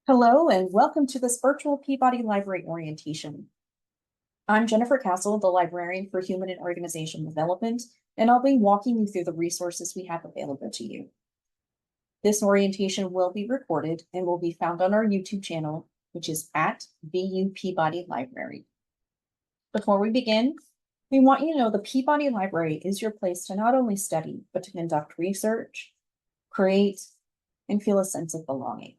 Hello and welcome to this virtual Peabody Library orientation. I'm Jennifer Castle, the librarian for Human and Organization Development, and I'll be walking you through the resources we have available to you. This orientation will be recorded and will be found on our YouTube channel, which is at VU Peabody Library. Before we begin, we want you to know the Peabody Library is your place to not only study, but to conduct research, create, and feel a sense of belonging.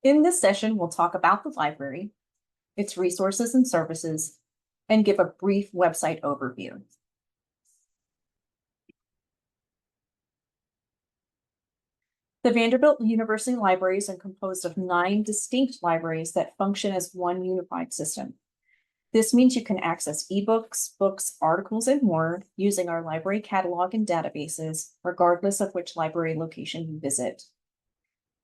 In this session, we'll talk about the library, its resources and services, and give a brief website overview. The Vanderbilt University Libraries are composed of 9 distinct libraries that function as one unified system. This means you can access ebooks, books, articles, and more using our library catalog and databases, regardless of which library location you visit.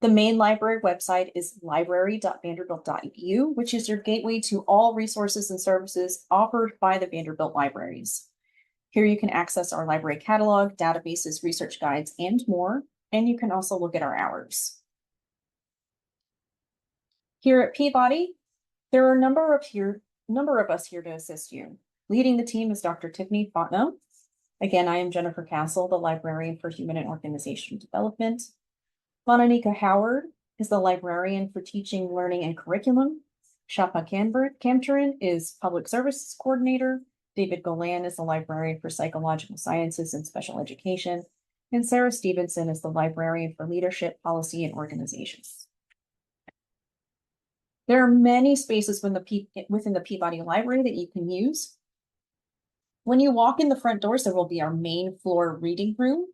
The main library website is library.vanderbilt.edu, which is your gateway to all resources and services offered by the Vanderbilt Libraries. Here you can access our library catalog, databases, research guides, and more, and you can also look at our hours. Here at Peabody, there are a number of us here to assist you. Leading the team is Dr. Tiffany Fontenot. Again, I am Jennifer Castle, the librarian for Human and Organization Development. Monica Howard is the librarian for Teaching, Learning, and Curriculum. Shapa Kamcharan is Public Services Coordinator. David Golan is the librarian for Psychological Sciences and Special Education. And Sarah Stevenson is the librarian for Leadership, Policy, and Organizations. There are many spaces within the Peabody Library that you can use. When you walk in the front doors, there will be our main floor reading room.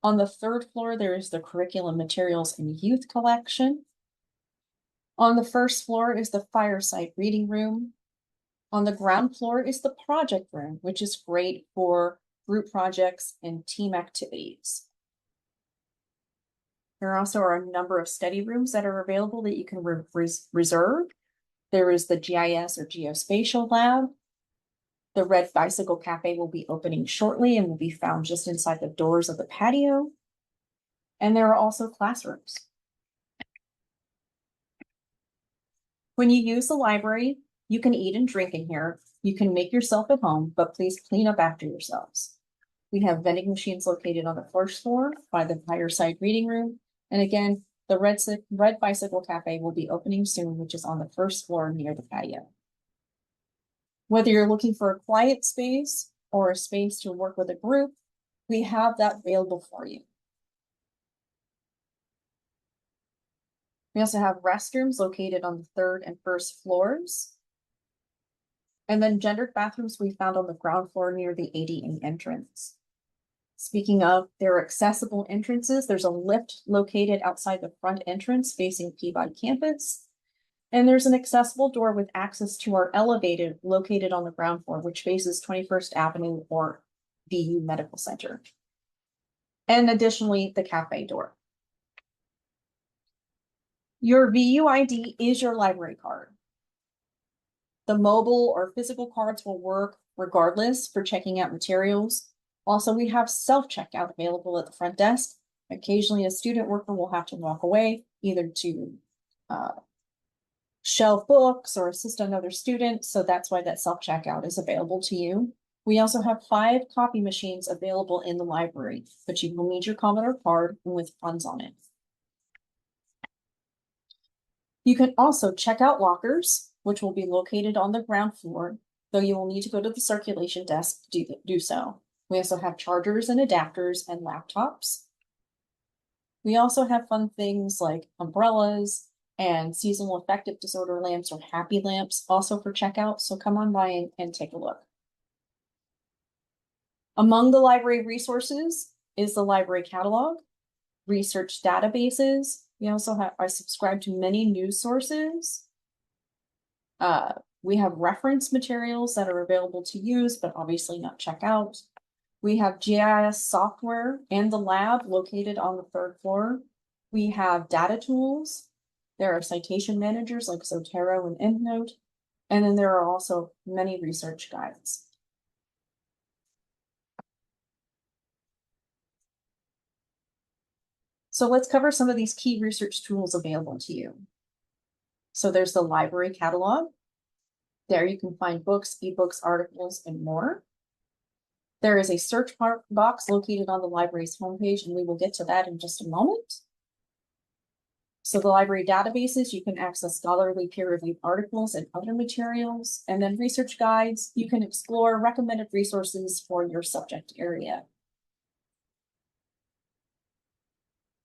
On the 3rd floor, there is the Curriculum Materials and Youth Collection. On the 1st floor is the Fireside Reading Room. On the ground floor is the Project Room, which is great for group projects and team activities. There also are a number of study rooms that are available that you can reserve. There is the GIS or Geospatial Lab. The Red Bicycle Cafe will be opening shortly and will be found just inside the doors of the patio. And there are also classrooms. When you use the library, you can eat and drink in here. You can make yourself at home, but please clean up after yourselves. We have vending machines located on the 1st floor by the Fireside Reading Room. And again, the Red Bicycle Cafe will be opening soon, which is on the 1st floor near the patio. Whether you're looking for a quiet space or a space to work with a group, we have that available for you. We also have restrooms located on the 3rd and 1st floors. And then gendered bathrooms we found on the ground floor near the ADA entrance. Speaking of, there are accessible entrances. There's a lift located outside the front entrance facing Peabody campus. And there's an accessible door with access to our elevator located on the ground floor, which faces 21st Avenue or VU Medical Center. And additionally, the cafe door. Your VU ID is your library card. The mobile or physical cards will work regardless for checking out materials. Also, we have self-checkout available at the front desk. Occasionally, a student worker will have to walk away either to shelf books or assist another student. So that's why that self-checkout is available to you. We also have 5 copy machines available in the library, but you will need your Commodore card with funds on it. You can also check out lockers, which will be located on the ground floor, though you will need to go to the circulation desk to do so. We also have chargers and adapters and laptops. We also have fun things like umbrellas and seasonal affective disorder lamps or happy lamps also for checkout. So come on by and take a look. Among the library resources is the library catalog, research databases. We also have, I subscribe to many news sources. We have reference materials that are available to use, but obviously not check out. We have GIS software and the lab located on the 3rd floor. We have data tools. There are citation managers like Zotero and EndNote. And then there are also many research guides. So let's cover some of these key research tools available to you. So there's the library catalog. There you can find books, ebooks, articles, and more. There is a search box located on the library's homepage, and we will get to that in just a moment. So the library databases, you can access scholarly peer-reviewed articles and other materials, and then research guides, you can explore recommended resources for your subject area.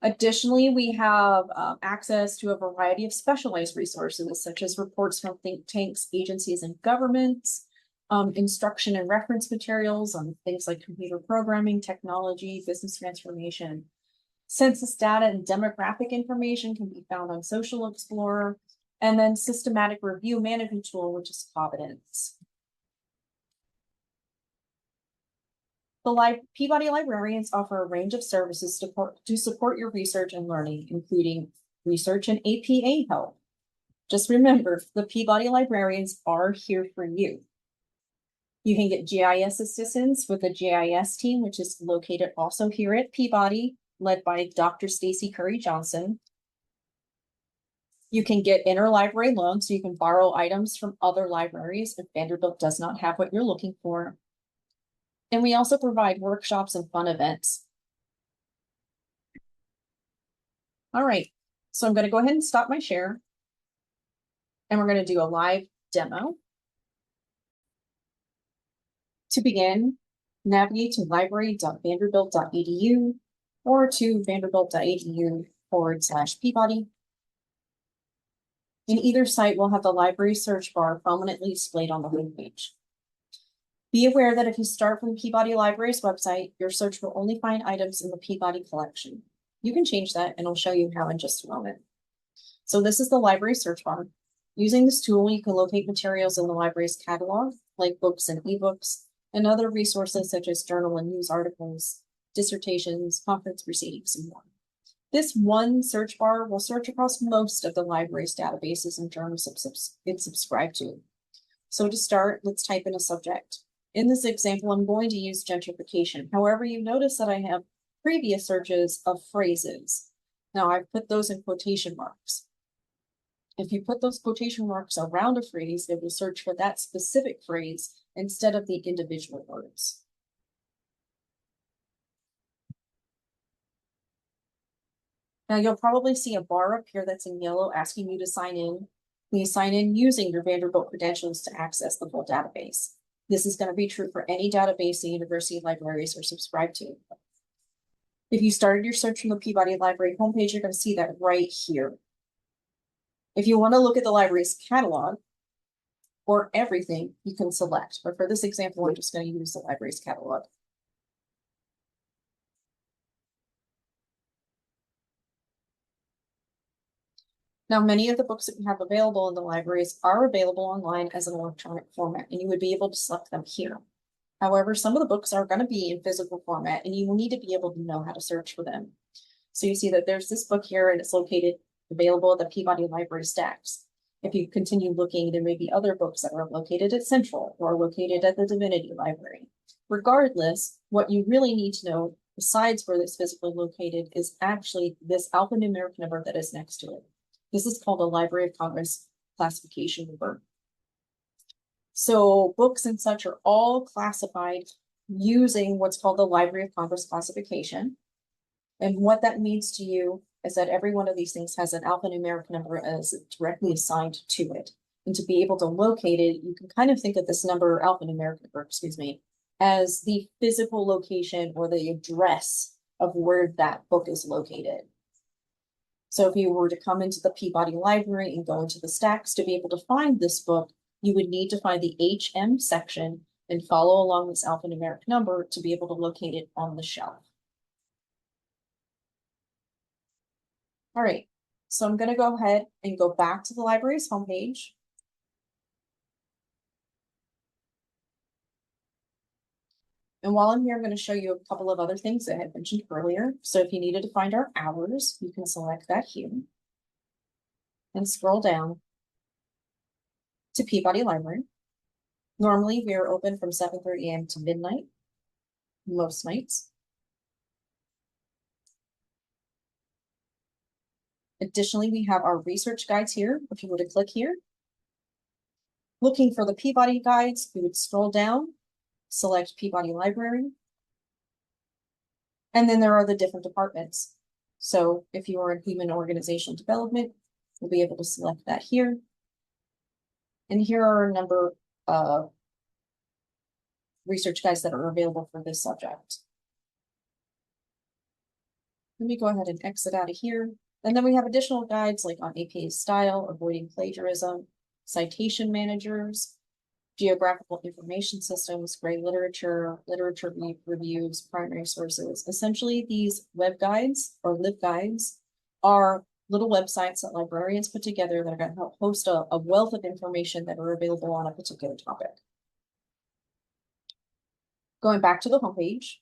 Additionally, we have access to a variety of specialized resources, such as reports from think tanks, agencies, and governments, instruction and reference materials on things like computer programming, technology, business transformation. Census data and demographic information can be found on Social Explorer, and then systematic review management tool, which is Providence. The Peabody librarians offer a range of services to support your research and learning, including research and APA help. Just remember, the Peabody librarians are here for you. You can get GIS assistance with the GIS team, which is located also here at Peabody, led by Dr. Stacy Curry Johnson. You can get interlibrary loans, so you can borrow items from other libraries if Vanderbilt does not have what you're looking for. And we also provide workshops and fun events. All right, so I'm going to go ahead and stop my share. And we're going to do a live demo. To begin, navigate to library.vanderbilt.edu or to vanderbilt.edu/Peabody. In either site, we'll have the library search bar prominently displayed on the homepage. Be aware that if you start from the Peabody Library's website, your search will only find items in the Peabody collection. You can change that, and I'll show you how in just a moment. So this is the library search bar. Using this tool, you can locate materials in the library's catalog, like books and ebooks, and other resources such as journal and news articles, dissertations, conference proceedings, and more. This one search bar will search across most of the library's databases and journals it's subscribed to. So to start, let's type in a subject. In this example, I'm going to use gentrification. However, you notice that I have previous searches of phrases. Now I've put those in quotation marks. If you put those quotation marks around a phrase, it will search for that specific phrase instead of the individual words. Now you'll probably see a bar up here that's in yellow asking you to sign in. Please sign in using your Vanderbilt credentials to access the full database. This is going to be true for any database the university libraries are subscribed to. If you started your search from the Peabody Library homepage, you're going to see that right here. If you want to look at the library's catalog or everything, you can select. But for this example, I'm just going to use the library's catalog. Now, many of the books that we have available in the libraries are available online as an electronic format, and you would be able to select them here. However, some of the books are going to be in physical format, and you will need to be able to know how to search for them. So you see that there's this book here, and it's located available at the Peabody Library stacks. If you continue looking, there may be other books that are located at Central or located at the Divinity Library. Regardless, what you really need to know, besides where it's physically located, is actually this alphanumeric number that is next to it. This is called a Library of Congress classification number. So books and such are all classified using what's called the Library of Congress classification. And what that means to you is that every one of these things has an alphanumeric number as directly assigned to it. And to be able to locate it, you can kind of think of this number, alphanumeric number, excuse me, as the physical location or the address of where that book is located. So if you were to come into the Peabody Library and go into the stacks to be able to find this book, you would need to find the HM section and follow along this alphanumeric number to be able to locate it on the shelf. All right, so I'm going to go ahead and go back to the library's homepage. And while I'm here, I'm going to show you a couple of other things that I had mentioned earlier. So if you needed to find our hours, you can select that here and scroll down to Peabody Library. Normally, we are open from 7:30 a.m. to midnight, most nights. Additionally, we have our research guides here. If you were to click here, looking for the Peabody guides, you would scroll down, select Peabody Library. And then there are the different departments. So if you are in human organizational development, you'll be able to select that here. And here are a number of research guides that are available for this subject. Let me go ahead and exit out of here. And then we have additional guides like on APA style, avoiding plagiarism, citation managers, geographical information systems, gray literature, literature reviews, primary sources. Essentially, these web guides or LibGuides are little websites that librarians put together that are going to help host a wealth of information that are available on a particular topic. Going back to the homepage,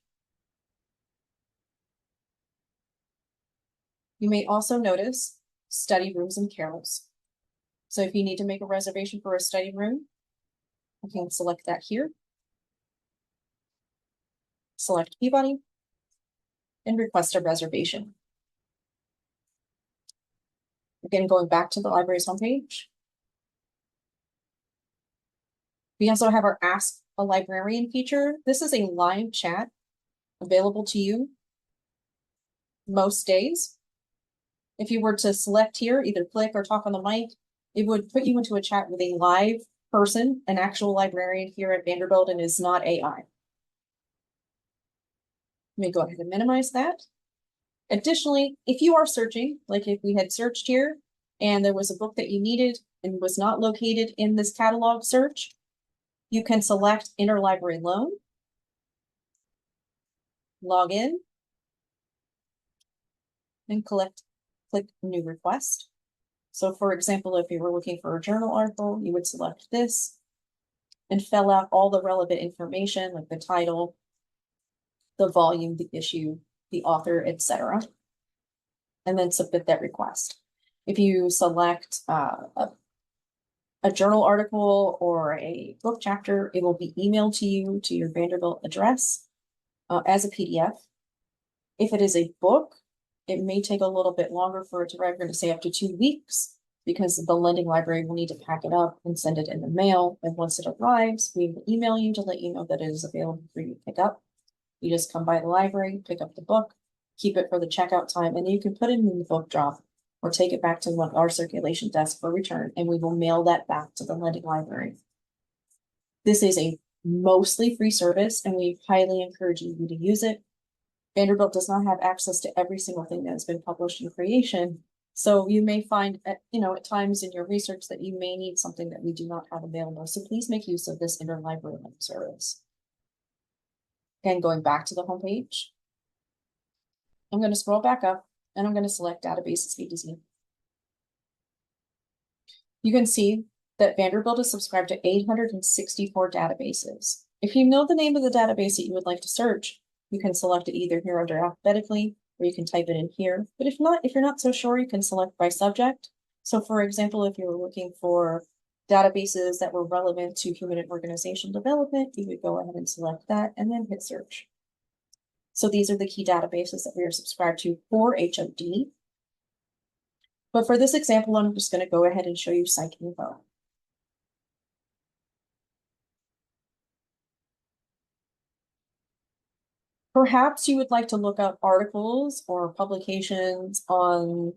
you may also notice study rooms and carrels. So if you need to make a reservation for a study room, you can select that here. Select Peabody and request a reservation. Again, going back to the library's homepage. We also have our Ask a Librarian feature. This is a live chat available to you most days. If you were to select here, either click or talk on the mic, it would put you into a chat with a live person, an actual librarian here at Vanderbilt, and is not AI. Let me go ahead and minimize that. Additionally, if you are searching, like if we had searched here and there was a book that you needed and was not located in this catalog search, you can select Interlibrary Loan, log in, and click New Request. So for example, if you were looking for a journal article, you would select this and fill out all the relevant information like the title, the volume, the issue, the author, etc. And then submit that request. If you select a journal article or a book chapter, it will be emailed to you to your Vanderbilt address as a PDF. If it is a book, it may take a little bit longer for it to arrive. We're going to say up to 2 weeks because the lending library will need to pack it up and send it in the mail. And once it arrives, we will email you to let you know that it is available for you to pick up. You just come by the library, pick up the book, keep it for the checkout time, and you can put it in the book drop or take it back to our circulation desk for return, and we will mail that back to the lending library. This is a mostly free service, and we highly encourage you to use it. Vanderbilt does not have access to every single thing that has been published in creation. So you may find at times in your research that you may need something that we do not have available. So please make use of this interlibrary loan service. Again, going back to the homepage, I'm going to scroll back up and I'm going to select Databases A to Z. You can see that Vanderbilt is subscribed to 864 databases. If you know the name of the database that you would like to search, you can select it either here under alphabetically, or you can type it in here. But if you're not so sure, you can select by subject. So for example, if you were looking for databases that were relevant to human and organizational development, you would go ahead and select that and then hit search. So these are the key databases that we are subscribed to for HOD. But for this example, I'm just going to go ahead and show you PsycInfo. Perhaps you would like to look up articles or publications on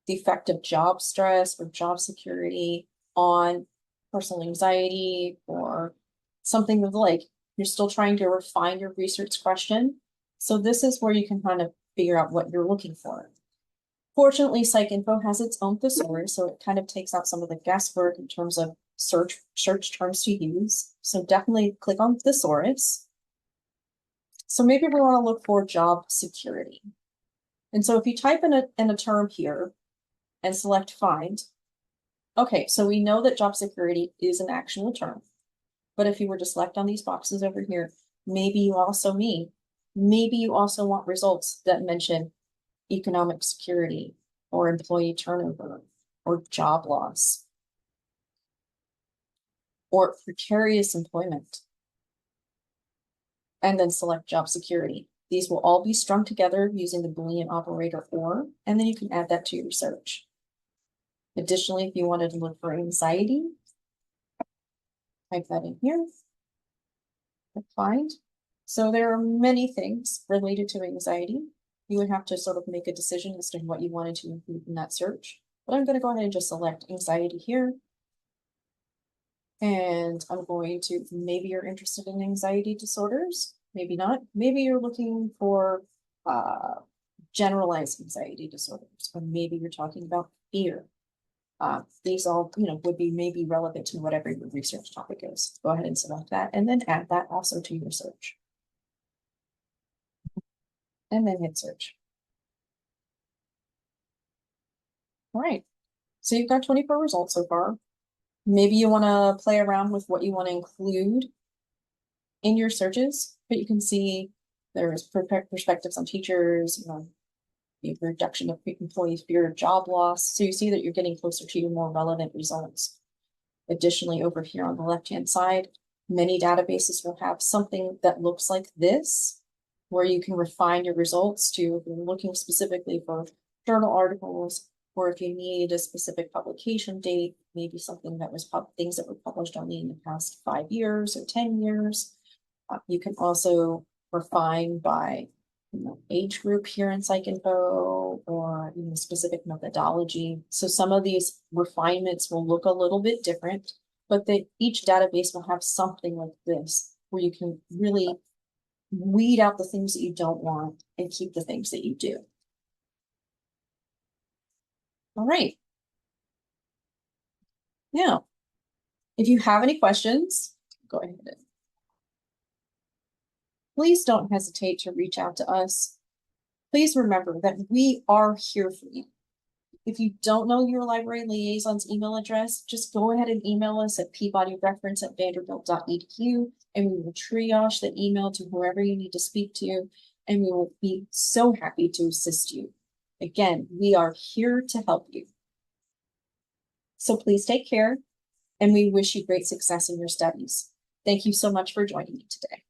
the effect of job stress or job security on personal anxiety or something of like, you're still trying to refine your research question. So this is where you can kind of figure out what you're looking for. Fortunately, PsycInfo has its own thesaurus, so it kind of takes out some of the guesswork in terms of search terms to use. So definitely click on thesaurus. So maybe we want to look for job security. And so if you type in a term here and select find, okay, so we know that job security is an actual term. But if you were to select on these boxes over here, maybe you also want results that mention economic security or employee turnover or job loss or precarious employment. And then select job security. These will all be strung together using the Boolean operator or, and then you can add that to your search. Additionally, if you wanted to look for anxiety, type that in here. Hit find. So there are many things related to anxiety. You would have to sort of make a decision as to what you wanted to include in that search. But I'm going to go ahead and just select anxiety here. And I'm going to, maybe you're interested in anxiety disorders, maybe not. Maybe you're looking for generalized anxiety disorders, or maybe you're talking about fear. These all, would be maybe relevant to whatever your research topic is. Go ahead and select that and then add that also to your search. And then hit search. All right, so you've got 24 results so far. Maybe you want to play around with what you want to include in your searches, but you can see there's perspectives on teachers, the reduction of employee fear of job loss. So you see that you're getting closer to your more relevant results. Additionally, over here on the left-hand side, many databases will have something that looks like this, where you can refine your results to, if you're looking specifically for journal articles, or if you need a specific publication date, maybe something that was things that were published only in the past 5 years or 10 years. You can also refine by age group here in PsycInfo, or specific methodology. So some of these refinements will look a little bit different, but each database will have something like this, where you can really weed out the things that you don't want and keep the things that you do. All right. Now, if you have any questions, go ahead. Please don't hesitate to reach out to us. Please remember that we are here for you. If you don't know your library liaison's email address, just go ahead and email us at peabodyreference@vanderbilt.edu, and we will triage the email to whoever you need to speak to, and we will be so happy to assist you. Again, we are here to help you. So please take care, and we wish you great success in your studies. Thank you so much for joining me today.